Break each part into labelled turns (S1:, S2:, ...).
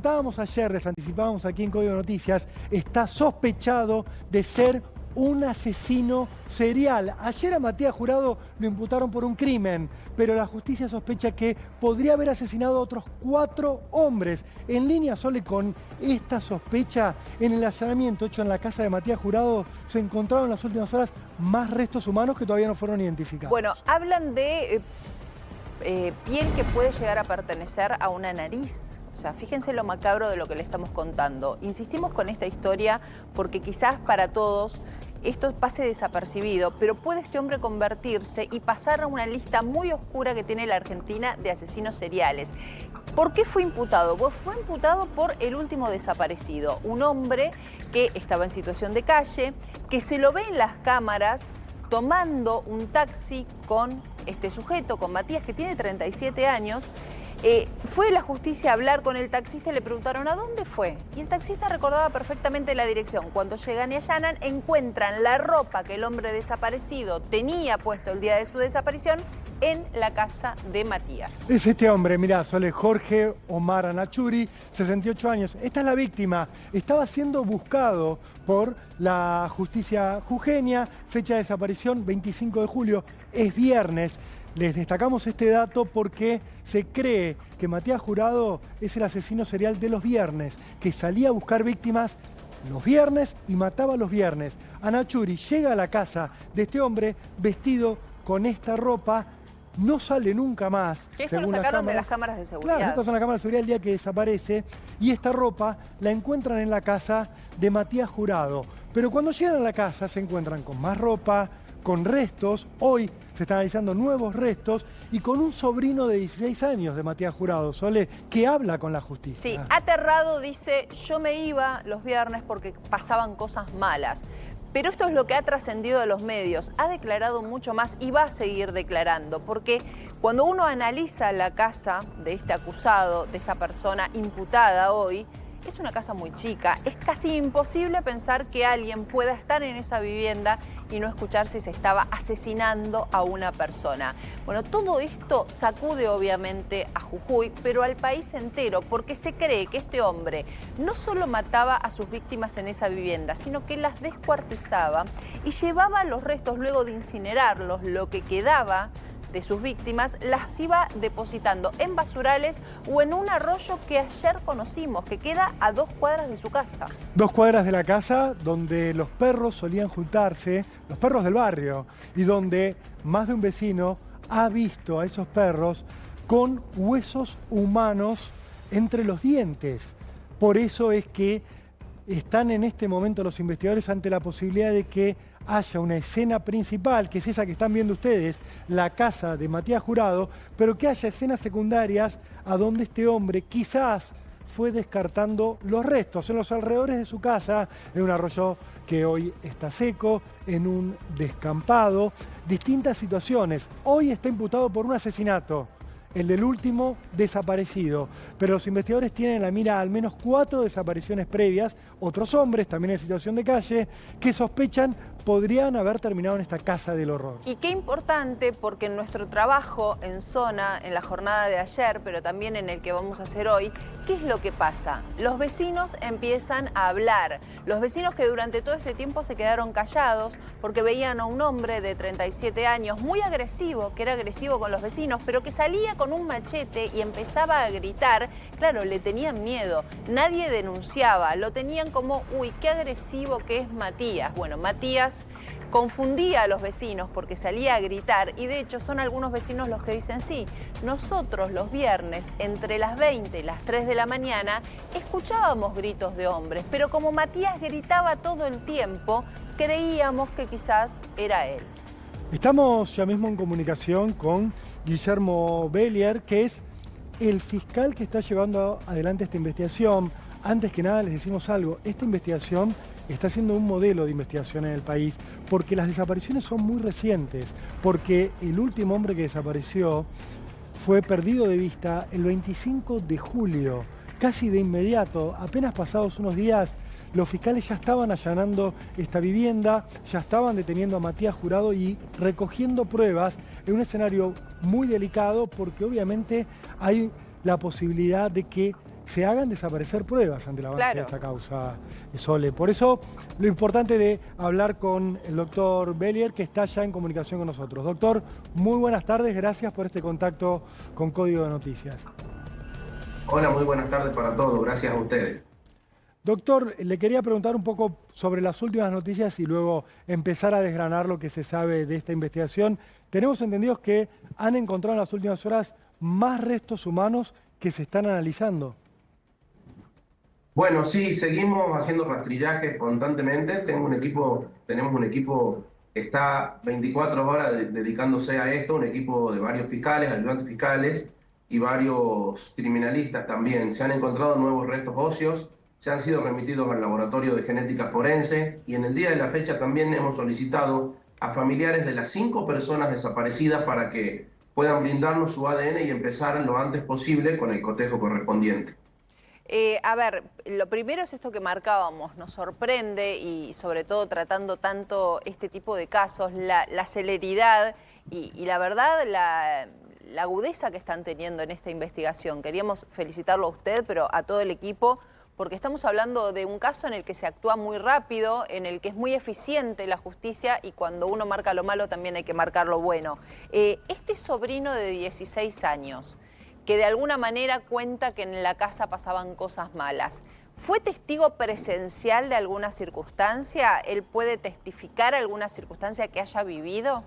S1: contábamos ayer, les anticipábamos aquí en Código Noticias, está sospechado de ser un asesino serial. Ayer a Matías Jurado lo imputaron por un crimen, pero la justicia sospecha que podría haber asesinado a otros 4 hombres. En línea, Sole, con esta sospecha, en el allanamiento hecho en la casa de Matías Jurado se encontraron en las últimas horas más restos humanos que todavía no fueron identificados.
S2: Bueno, hablan de piel que puede llegar a pertenecer a una nariz. O sea, fíjense lo macabro de lo que le estamos contando. Insistimos con esta historia porque quizás para todos esto pase desapercibido, pero puede este hombre convertirse y pasar a una lista muy oscura que tiene la Argentina de asesinos seriales. ¿Por qué fue imputado? Pues fue imputado por el último desaparecido, un hombre que estaba en situación de calle, que se lo ve en las cámaras tomando un taxi con este sujeto, con Matías, que tiene 37 años. Fue la justicia a hablar con el taxista y le preguntaron ¿a dónde fue? Y el taxista recordaba perfectamente la dirección. Cuando llegan y allanan, encuentran la ropa que el hombre desaparecido tenía puesto el día de su desaparición en la casa de Matías.
S1: Es este hombre, mirá, Sole, Jorge Omar Anachuri, 68 años. Esta es la víctima. Estaba siendo buscado por la justicia jujeña. Fecha de desaparición, 25 de julio. Es viernes. Les destacamos este dato porque se cree que Matías Jurado es el asesino serial de los viernes, que salía a buscar víctimas los viernes y mataba los viernes. Anachuri llega a la casa de este hombre vestido con esta ropa, no sale nunca más.
S2: Que esto lo sacaron de las cámaras de seguridad.
S1: Claro, estas son las cámaras de seguridad el día que desaparece, y esta ropa la encuentran en la casa de Matías Jurado. Pero cuando llegan a la casa se encuentran con más ropa, con restos. Hoy se están analizando nuevos restos y con un sobrino de 16 años de Matías Jurado, Sole, que habla con la justicia.
S2: Sí, aterrado dice, yo me iba los viernes porque pasaban cosas malas. Pero esto es lo que ha trascendido de los medios. Ha declarado mucho más y va a seguir declarando, porque cuando uno analiza la casa de este acusado, de esta persona imputada hoy, es una casa muy chica. Es casi imposible pensar que alguien pueda estar en esa vivienda y no escuchar si se estaba asesinando a una persona. Bueno, todo esto sacude obviamente a Jujuy, pero al país entero, porque se cree que este hombre no solo mataba a sus víctimas en esa vivienda, sino que las descuartizaba y llevaba los restos luego de incinerarlos, lo que quedaba de sus víctimas, las iba depositando en basurales o en un arroyo que ayer conocimos, que queda a 2 cuadras de su casa.
S1: 2 cuadras de la casa donde los perros solían juntarse, los perros del barrio, y donde más de un vecino ha visto a esos perros con huesos humanos entre los dientes. Por eso es que están en este momento los investigadores ante la posibilidad de que haya una escena principal, que es esa que están viendo ustedes, la casa de Matías Jurado, pero que haya escenas secundarias a donde este hombre quizás fue descartando los restos en los alrededores de su casa, en un arroyo que hoy está seco, en un descampado, distintas situaciones. Hoy está imputado por un asesinato, el del último desaparecido, pero los investigadores tienen en la mira al menos 4 desapariciones previas, otros hombres también en situación de calle, que sospechan podrían haber terminado en esta casa del horror.
S2: Y qué importante, porque en nuestro trabajo en zona, en la jornada de ayer, pero también en el que vamos a hacer hoy, ¿qué es lo que pasa? Los vecinos empiezan a hablar. Los vecinos que durante todo este tiempo se quedaron callados porque veían a un hombre de 37 años muy agresivo, que era agresivo con los vecinos, pero que salía con un machete y empezaba a gritar. Claro, le tenían miedo. Nadie denunciaba. Lo tenían como, uy, qué agresivo que es Matías. Bueno, Matías confundía a los vecinos porque salía a gritar, y de hecho son algunos vecinos los que dicen sí, nosotros los viernes entre las 20 y las 3 de la mañana escuchábamos gritos de hombres, pero como Matías gritaba todo el tiempo, creíamos que quizás era él.
S1: Estamos ya mismo en comunicación con Guillermo Bellier, que es el fiscal que está llevando adelante esta investigación. Antes que nada les decimos algo, esta investigación está siendo un modelo de investigación en el país porque las desapariciones son muy recientes, porque el último hombre que desapareció fue perdido de vista el 25 de julio, casi de inmediato, apenas pasados unos días. Los fiscales ya estaban allanando esta vivienda, ya estaban deteniendo a Matías Jurado y recogiendo pruebas en un escenario muy delicado porque obviamente hay la posibilidad de que se hagan desaparecer pruebas ante el avance
S2: Claro.
S1: de esta causa, Sole. Por eso, lo importante de hablar con el doctor Bellier, que está ya en comunicación con nosotros. Doctor, muy buenas tardes, gracias por este contacto con Código de Noticias.
S3: Hola, muy buenas tardes para todos, gracias a ustedes.
S1: Doctor, le quería preguntar un poco sobre las últimas noticias y luego empezar a desgranar lo que se sabe de esta investigación. Tenemos entendidos que han encontrado en las últimas horas más restos humanos que se están analizando.
S3: Bueno, sí, seguimos haciendo rastrillaje constantemente. Tenemos un equipo que está 24 horas dedicándose a esto, un equipo de varios fiscales, ayudantes fiscales y varios criminalistas también. Se han encontrado nuevos restos óseos, se han sido remitidos al laboratorio de genética forense y en el día de la fecha también hemos solicitado a familiares de las 5 personas desaparecidas para que puedan brindarnos su ADN y empezar lo antes posible con el cotejo correspondiente.
S2: A ver, lo primero es esto que marcábamos, nos sorprende y sobre todo tratando tanto este tipo de casos, la celeridad y la verdad, la agudeza que están teniendo en esta investigación. Queríamos felicitarlo a usted, pero a todo el equipo, porque estamos hablando de un caso en el que se actúa muy rápido, en el que es muy eficiente la justicia y cuando uno marca lo malo también hay que marcar lo bueno. Este sobrino de 16 años, que de alguna manera cuenta que en la casa pasaban cosas malas, ¿fue testigo presencial de alguna circunstancia? ¿Él puede testificar alguna circunstancia que haya vivido?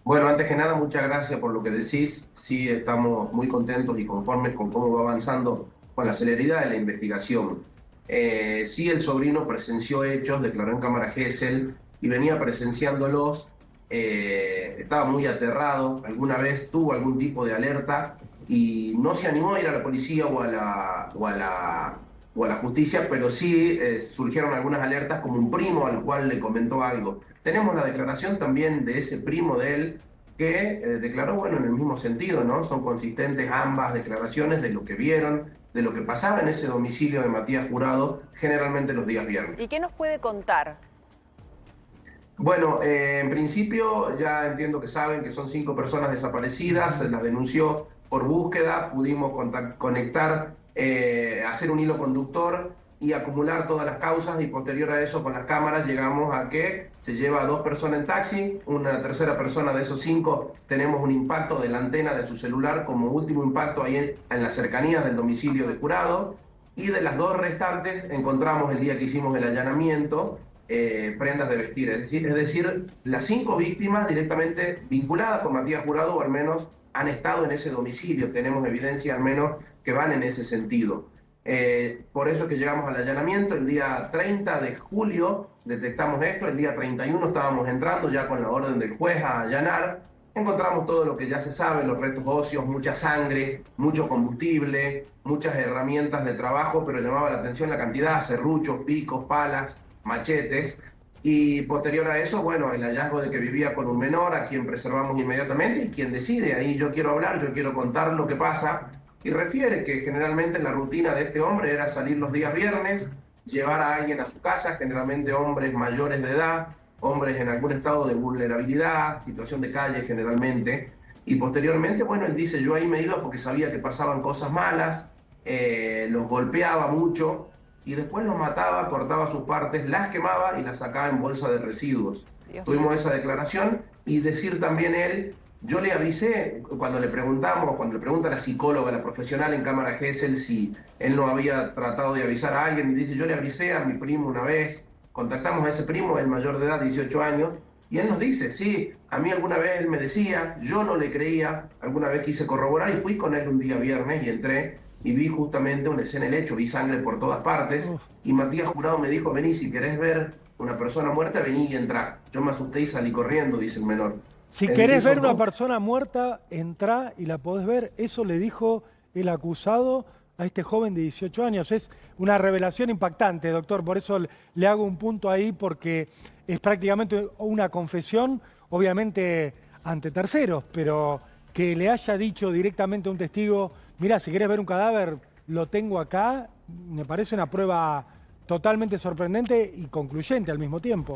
S3: Bueno, antes que nada, muchas gracias por lo que decís. Sí, estamos muy contentos y conformes con cómo va avanzando con la celeridad de la investigación. Sí, el sobrino presenció hechos, declaró en cámara Gesell y venía presenciándolos. Estaba muy aterrado, alguna vez tuvo algún tipo de alerta y no se animó a ir a la policía o a la justicia, pero sí surgieron algunas alertas como un primo al cual le comentó algo. Tenemos la declaración también de ese primo de él que declaró, bueno, en el mismo sentido, ¿no? Son consistentes ambas declaraciones de lo que vieron, de lo que pasaba en ese domicilio de Matías Jurado, generalmente los días viernes.
S2: ¿Y qué nos puede contar?
S3: Bueno, en principio ya entiendo que saben que son 5 personas desaparecidas, se las denunció por búsqueda, pudimos conectar, hacer un hilo conductor y acumular todas las causas y posterior a eso con las cámaras llegamos a que se lleva a 2 personas en taxi, una tercera persona de esos 5 tenemos un impacto de la antena de su celular como último impacto ahí en las cercanías del domicilio de Jurado y de las 2 restantes encontramos el día que hicimos el allanamiento prendas de vestir, es decir, las 5 víctimas directamente vinculadas con Matías Jurado o al menos han estado en ese domicilio, tenemos evidencia al menos que van en ese sentido. Por eso es que llegamos al allanamiento, el día 30 de julio detectamos esto, el día 31 estábamos entrando ya con la orden del juez a allanar, encontramos todo lo que ya se sabe, los restos óseos, mucha sangre, mucho combustible, muchas herramientas de trabajo, pero llamaba la atención la cantidad, serruchos, picos, palas, machetes, y posterior a eso, bueno, el hallazgo de que vivía con un menor a quien preservamos inmediatamente y quien decide, ahí yo quiero hablar, yo quiero contar lo que pasa, y refiere que generalmente la rutina de este hombre era salir los días viernes, llevar a alguien a su casa, generalmente hombres mayores de edad, hombres en algún estado de vulnerabilidad, situación de calle generalmente, y posteriormente, bueno, él dice, yo ahí me iba porque sabía que pasaban cosas malas, los golpeaba mucho, y después los mataba, cortaba sus partes, las quemaba y las sacaba en bolsa de residuos. Tuvimos esa declaración y decir también él, yo le avisé, cuando le pregunta a la psicóloga, la profesional en cámara Gesell, si él no había tratado de avisar a alguien, y dice, yo le avisé a mi primo una vez, contactamos a ese primo, el mayor de edad, 18 años, y él nos dice, sí, a mí alguna vez él me decía, yo no le creía, alguna vez quise corroborar y fui con él un día viernes y entré, y vi justamente una escena del hecho, vi sangre por todas partes, y Matías Jurado me dijo, vení, si querés ver una persona muerta, vení y entrá. Yo me asusté y salí corriendo, dice el menor.
S1: Si querés ver una persona muerta, entrá y la podés ver. Eso le dijo el acusado a este joven de 18 años. Es una revelación impactante, doctor, por eso le hago un punto ahí, porque es prácticamente una confesión, obviamente ante terceros, pero que le haya dicho directamente a un testigo, mira, si querés ver un cadáver, lo tengo acá, me parece una prueba totalmente sorprendente y concluyente al mismo tiempo.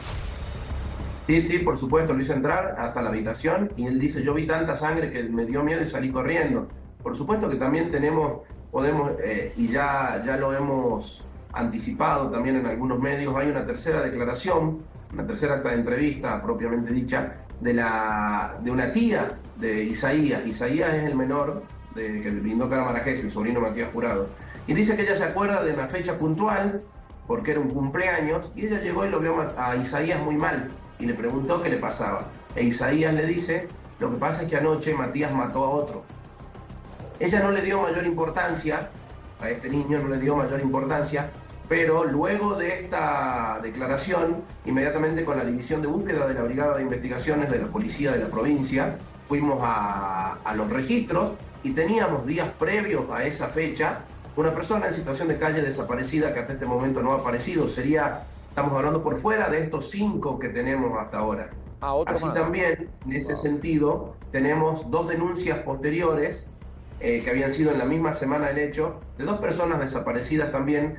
S3: Sí, sí, por supuesto, lo hizo entrar hasta la habitación y él dice, yo vi tanta sangre que me dio miedo y salí corriendo. Por supuesto que también tenemos podemos, y ya lo hemos anticipado también en algunos medios, hay una tercera declaración, una tercera acta de entrevista propiamente dicha, de una tía de Isaías. Isaías es el menor que brindó Cámara G, el sobrino Matías Jurado. Y dice que ella se acuerda de una fecha puntual, porque era un cumpleaños, y ella llegó y lo vio a Isaías muy mal, y le preguntó qué le pasaba. E Isaías le dice, lo que pasa es que anoche Matías mató a otro. Ella no le dio mayor importancia, a este niño no le dio mayor importancia, pero luego de esta declaración, inmediatamente con la división de búsqueda de la Brigada de Investigaciones de la Policía de la provincia, fuimos a los registros y teníamos días previos a esa fecha una persona en situación de calle desaparecida que hasta este momento no ha aparecido. Estamos hablando por fuera de estos 5 que tenemos hasta ahora. Así más. También, en ese sentido, tenemos 2 denuncias posteriores que habían sido en la misma semana del hecho, de 2 personas desaparecidas también,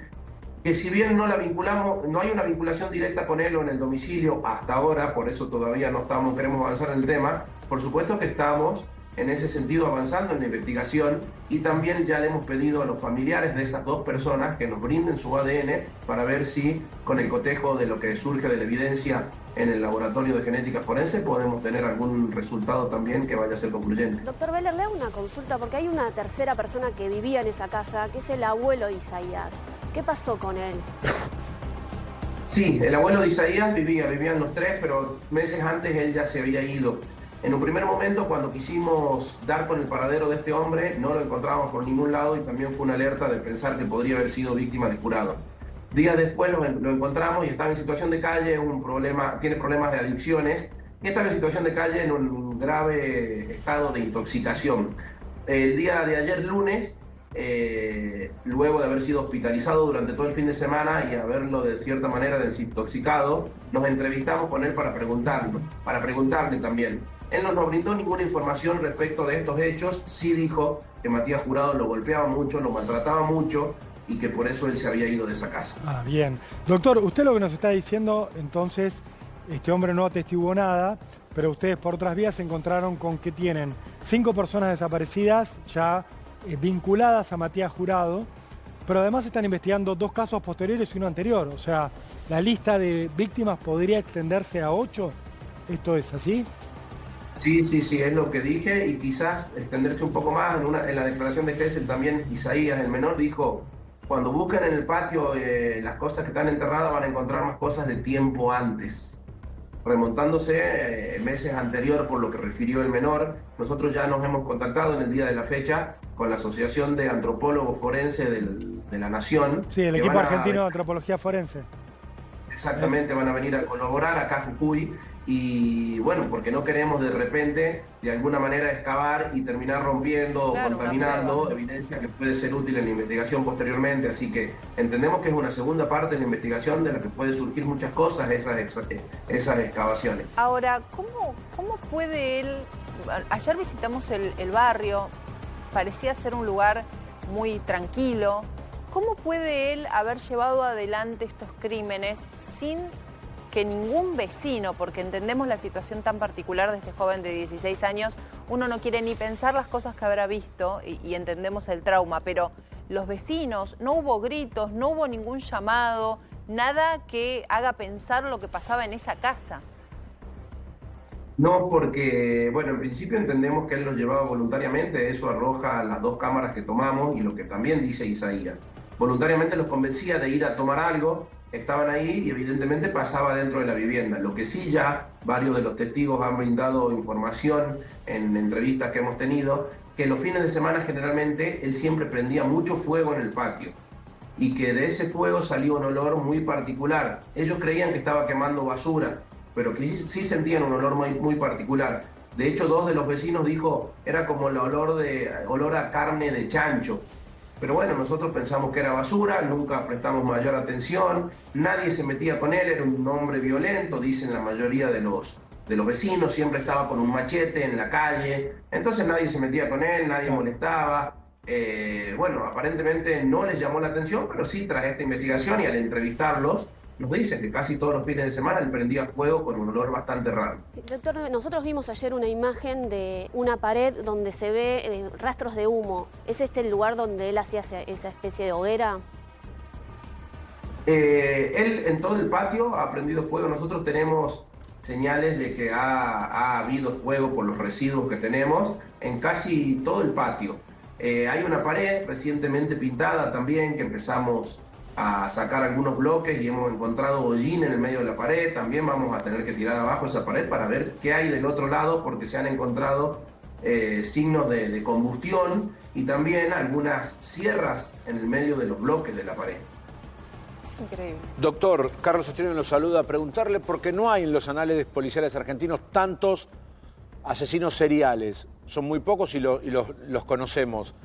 S3: que si bien no la vinculamos, no hay una vinculación directa con él o en el domicilio hasta ahora, por eso todavía no queremos avanzar en el tema. Por supuesto que estamos en ese sentido avanzando en la investigación, y también ya le hemos pedido a los familiares de esas 2 personas que nos brinden su ADN para ver si con el cotejo de lo que surge de la evidencia en el laboratorio de genética forense podemos tener algún resultado también que vaya a ser concluyente.
S4: Doctor Beller, le hago una consulta porque hay una tercera persona que vivía en esa casa, que es el abuelo de Isaías. ¿Qué pasó con él?
S3: Sí, el abuelo de Isaías vivían los 3, pero meses antes él ya se había ido. En un primer momento, cuando quisimos dar con el paradero de este hombre, no lo encontrábamos por ningún lado y también fue una alerta de pensar que podría haber sido víctima de Jurado. Días después lo encontramos y estaba en situación de calle, tiene problemas de adicciones y estaba en situación de calle en un grave estado de intoxicación. El día de ayer lunes, luego de haber sido hospitalizado durante todo el fin de semana y haberlo de cierta manera desintoxicado, nos entrevistamos con él para preguntarle también. Él no nos brindó ninguna información respecto de estos hechos. Sí dijo que Matías Jurado lo golpeaba mucho, lo maltrataba mucho y que por eso él se había ido de esa casa.
S1: Ah, bien. Doctor, usted lo que nos está diciendo, entonces, este hombre no atestiguó nada, pero ustedes por otras vías se encontraron con que tienen 5 personas desaparecidas ya vinculadas a Matías Jurado, pero además están investigando 2 casos posteriores y uno anterior. O sea, la lista de víctimas podría extenderse a 8. ¿Esto es así?
S3: Sí, es lo que dije, y quizás extenderse un poco más. En la declaración de Gesell también Isaías, el menor, dijo, cuando busquen en el patio las cosas que están enterradas van a encontrar más cosas de tiempo antes, remontándose meses anterior por lo que refirió el menor. Nosotros ya nos hemos contactado en el día de la fecha con la Asociación de Antropólogos Forenses de la Nación.
S1: Sí, el equipo argentino de antropología forense.
S3: Exactamente, van a venir a colaborar acá a Jujuy. Y bueno, porque no queremos de repente, de alguna manera, excavar y terminar rompiendo o contaminando evidencia que puede ser útil en la investigación posteriormente. Así que entendemos que es una segunda parte de la investigación de la que puede surgir muchas cosas, esas excavaciones.
S2: Ahora, ¿cómo puede él? Ayer visitamos el barrio, parecía ser un lugar muy tranquilo. ¿Cómo puede él haber llevado adelante estos crímenes sin que ningún vecino, porque entendemos la situación tan particular de este joven de 16 años, uno no quiere ni pensar las cosas que habrá visto y entendemos el trauma, pero los vecinos, no hubo gritos, no hubo ningún llamado, nada que haga pensar lo que pasaba en esa casa?
S3: No, porque, bueno, en principio entendemos que él los llevaba voluntariamente, eso arroja las 2 cámaras que tomamos y lo que también dice Isaías. Voluntariamente los convencía de ir a tomar algo, estaban ahí y evidentemente pasaba dentro de la vivienda. Lo que sí, ya varios de los testigos han brindado información en entrevistas que hemos tenido, que los fines de semana generalmente él siempre prendía mucho fuego en el patio y que de ese fuego salía un olor muy particular. Ellos creían que estaba quemando basura, pero que sí sentían un olor muy particular. De hecho, 2 de los vecinos dijo era como el olor a carne de chancho. Pero bueno, nosotros pensamos que era basura, nunca prestamos mayor atención, nadie se metía con él, era un hombre violento, dicen la mayoría de los vecinos, siempre estaba con un machete en la calle, entonces nadie se metía con él, nadie molestaba. Bueno, aparentemente no les llamó la atención, pero sí, tras esta investigación y al entrevistarlos, nos dice que casi todos los fines de semana él prendía fuego con un olor bastante raro.
S4: Sí, doctor, nosotros vimos ayer una imagen de una pared donde se ve rastros de humo. ¿Es este el lugar donde él hacía esa especie de hoguera?
S3: Él en todo el patio ha prendido fuego. Nosotros tenemos señales de que ha habido fuego por los residuos que tenemos en casi todo el patio. Hay una pared recientemente pintada también que empezamos a sacar algunos bloques y hemos encontrado hollín en el medio de la pared. También vamos a tener que tirar abajo esa pared para ver qué hay del otro lado, porque se han encontrado signos de combustión y también algunas sierras en el medio de los bloques de la pared.
S2: Es increíble.
S5: Doctor, Carlos Ostriano lo saluda. Preguntarle por qué no hay en los anales policiales argentinos tantos asesinos seriales. Son muy pocos y los conocemos.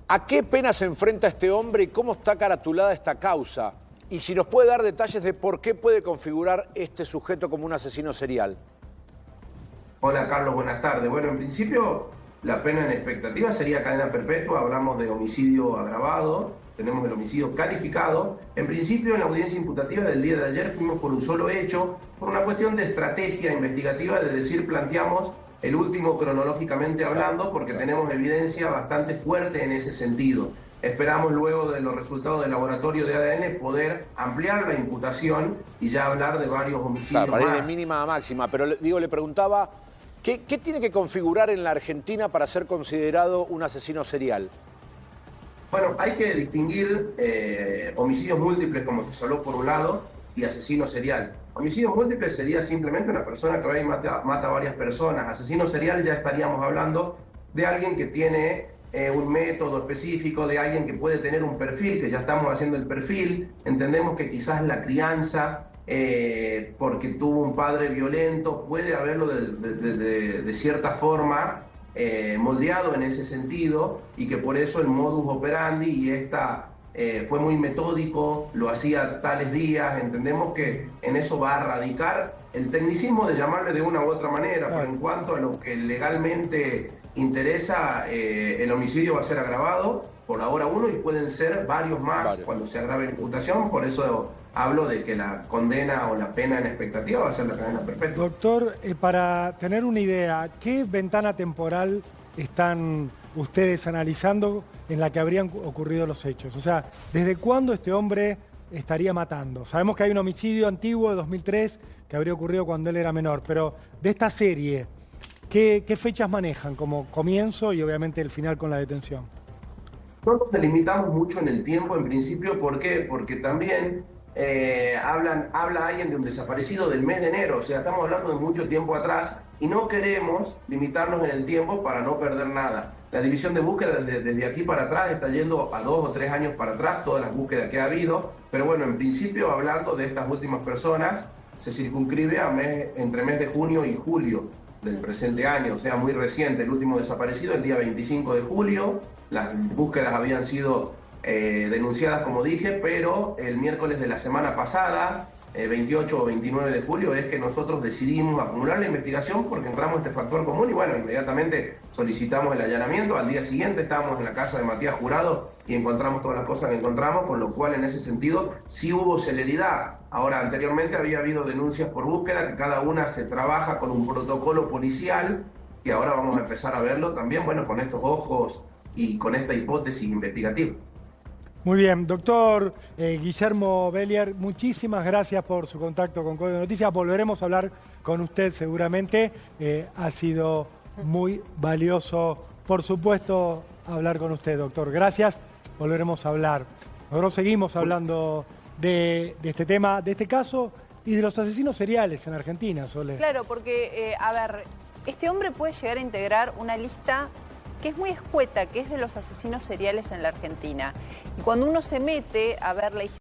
S5: ¿A qué pena se enfrenta este hombre y cómo está caratulada esta causa? Y si nos puede dar detalles de por qué puede configurar este sujeto como un asesino serial.
S3: Hola Carlos, buenas tardes. Bueno, en principio la pena en expectativa sería cadena perpetua. Hablamos de homicidio agravado, tenemos el homicidio calificado. En principio en la audiencia imputativa del día de ayer fuimos por un solo hecho, por una cuestión de estrategia investigativa, de decir, planteamos el último cronológicamente hablando, porque tenemos evidencia bastante fuerte en ese sentido. Esperamos luego de los resultados del laboratorio de ADN poder ampliar la imputación y ya hablar de varios homicidios.
S5: Claro, para ir de
S3: más.
S5: mínima a máxima, pero le preguntaba, ¿qué tiene que configurar en la Argentina para ser considerado un asesino serial?
S3: Bueno, hay que distinguir homicidios múltiples, como se habló por un lado, y asesino serial. Homicidio múltiple sería simplemente una persona que va y mata a varias personas. Asesino serial ya estaríamos hablando de alguien que tiene un método específico, de alguien que puede tener un perfil, que ya estamos haciendo el perfil. Entendemos que quizás la crianza, porque tuvo un padre violento, puede haberlo de cierta forma moldeado en ese sentido, y que por eso el modus operandi y fue muy metódico, lo hacía tales días. Entendemos que en eso va a radicar el tecnicismo de llamarle de una u otra manera, pero en cuanto a lo que legalmente interesa, el homicidio va a ser agravado, por ahora uno, y pueden ser varios más cuando se agrave la imputación. Por eso hablo de que la condena o la pena en expectativa va a ser la cadena perpetua.
S1: Doctor, para tener una idea, ¿qué ventana temporal están ustedes analizando en la que habrían ocurrido los hechos? O sea, ¿desde cuándo este hombre estaría matando? Sabemos que hay un homicidio antiguo de 2003 que habría ocurrido cuando él era menor, pero de esta serie, ¿qué fechas manejan como comienzo y obviamente el final con la detención?
S3: No nos delimitamos mucho en el tiempo, en principio. ¿Por qué? Porque también habla alguien de un desaparecido del mes de enero. O sea, estamos hablando de mucho tiempo atrás y no queremos limitarnos en el tiempo para no perder nada. La división de búsqueda desde aquí para atrás está yendo a 2 o 3 años para atrás, todas las búsquedas que ha habido. Pero bueno, en principio, hablando de estas últimas personas, se circunscribe entre mes de junio y julio del presente año, o sea, muy reciente. El último desaparecido el día 25 de julio. Las búsquedas habían sido denunciadas, como dije, pero el miércoles de la semana pasada, 28 o 29 de julio, es que nosotros decidimos acumular la investigación porque entramos este factor común y bueno, inmediatamente solicitamos el allanamiento. Al día siguiente estábamos en la casa de Matías Jurado y encontramos todas las cosas que encontramos, con lo cual en ese sentido sí hubo celeridad. Ahora, anteriormente había habido denuncias por búsqueda, que cada una se trabaja con un protocolo policial, y ahora vamos a empezar a verlo también, bueno, con estos ojos y con esta hipótesis investigativa.
S1: Muy bien, doctor Guillermo Bellier, muchísimas gracias por su contacto con Código Noticias. Volveremos a hablar con usted seguramente. Ha sido muy valioso, por supuesto, hablar con usted, doctor. Gracias, volveremos a hablar. Nosotros seguimos hablando de este tema, de este caso y de los asesinos seriales en Argentina, Sole.
S2: Claro, porque, a ver, este hombre puede llegar a integrar una lista que es muy escueta, que es de los asesinos seriales en la Argentina. Y cuando uno se mete a ver la historia